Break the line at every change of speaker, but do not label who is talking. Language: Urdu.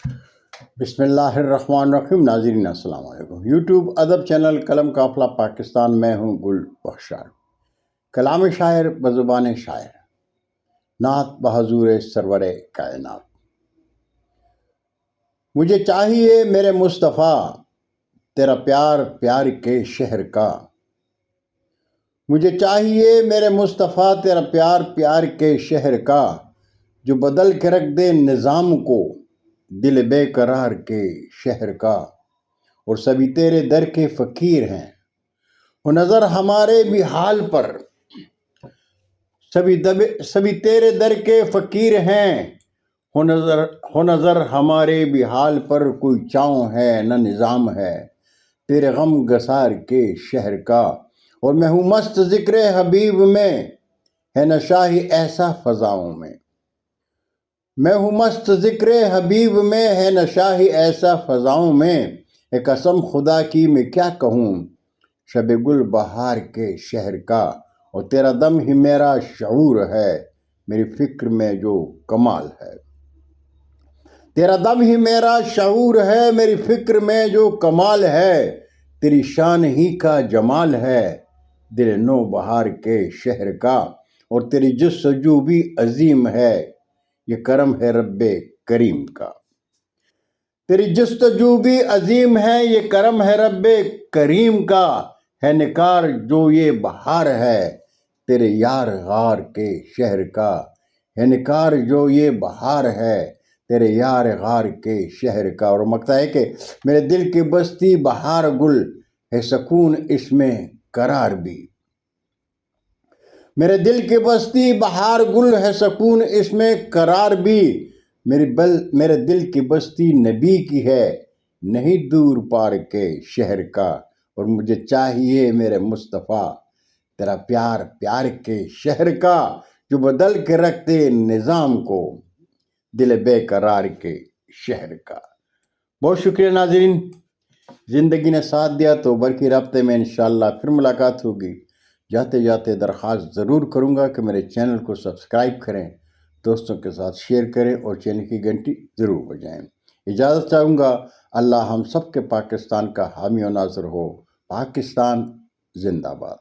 بسم اللہ الرحمن الرحیم۔ ناظرین السلام علیکم۔ یوٹیوب ادب چینل قلم قافلہ پاکستان میں ہوں گل بخشار، کلام شاعر بزبان شاعر، نعت بحضور سرور کائنات۔ مجھے چاہیے میرے مصطفیٰ تیرا پیار پیار کے شہر کا، مجھے چاہیے میرے مصطفیٰ تیرا پیار پیار کے شہر کا، جو بدل کے رکھ دے نظام کو دل بے قرار کے شہر کا۔ اور سبھی تیرے در کے فقیر ہیں، ہو نظر ہمارے بھی حال پر، سبھی تیرے در کے فقیر ہیں، ہو نظر ہمارے بھی حال پر۔ کوئی چاؤں ہے نہ نظام ہے تیرے غم گسار کے شہر کا، اور میں ہوں مست ذکر حبیب میں، ہے نشاہی ایسا فضاؤں میں۔ میں ہوں مست ذکر حبیب میں، ہے نشاہی ایسا فضاؤں میں۔ ایک قسم خدا کی میں کیا کہوں شب گل بہار کے شہر کا، اور تیرا دم ہی میرا شعور ہے میری فکر میں جو کمال ہے۔ تیرا دم ہی میرا شعور ہے میری فکر میں جو کمال ہے، تیری شان ہی کا جمال ہے دل نو بہار کے شہر کا، اور تیری جستجو بھی عظیم ہے یہ کرم ہے رب کریم کا۔ تیری جستجو بھی عظیم ہے یہ کرم ہے رب کریم کا، ہے نکار جو یہ بہار ہے تیرے یار غار کے شہر کا، ہے نکار جو یہ بہار ہے تیرے یار غار کے شہر کا۔ اور مقطع ہے کہ میرے دل کی بستی بہار گل ہے سکون اس میں قرار بھی، میرے دل کی بستی بہار گل ہے سکون اس میں قرار بھی، میرے دل کی بستی نبی کی ہے نہیں دور پار کے شہر کا، اور مجھے چاہیے میرے مصطفیٰ تیرا پیار پیار کے شہر کا، جو بدل کے رکھتے نظام کو دل بے قرار کے شہر کا۔ بہت شکریہ ناظرین، زندگی نے ساتھ دیا تو برقی رابطے میں انشاءاللہ پھر ملاقات ہوگی۔ جاتے جاتے درخواست ضرور کروں گا کہ میرے چینل کو سبسکرائب کریں، دوستوں کے ساتھ شیئر کریں اور چینل کی گھنٹی ضرور بجائیں۔ اجازت چاہوں گا، اللہ ہم سب کے پاکستان کا حامی و ناصر ہو۔ پاکستان زندہ باد۔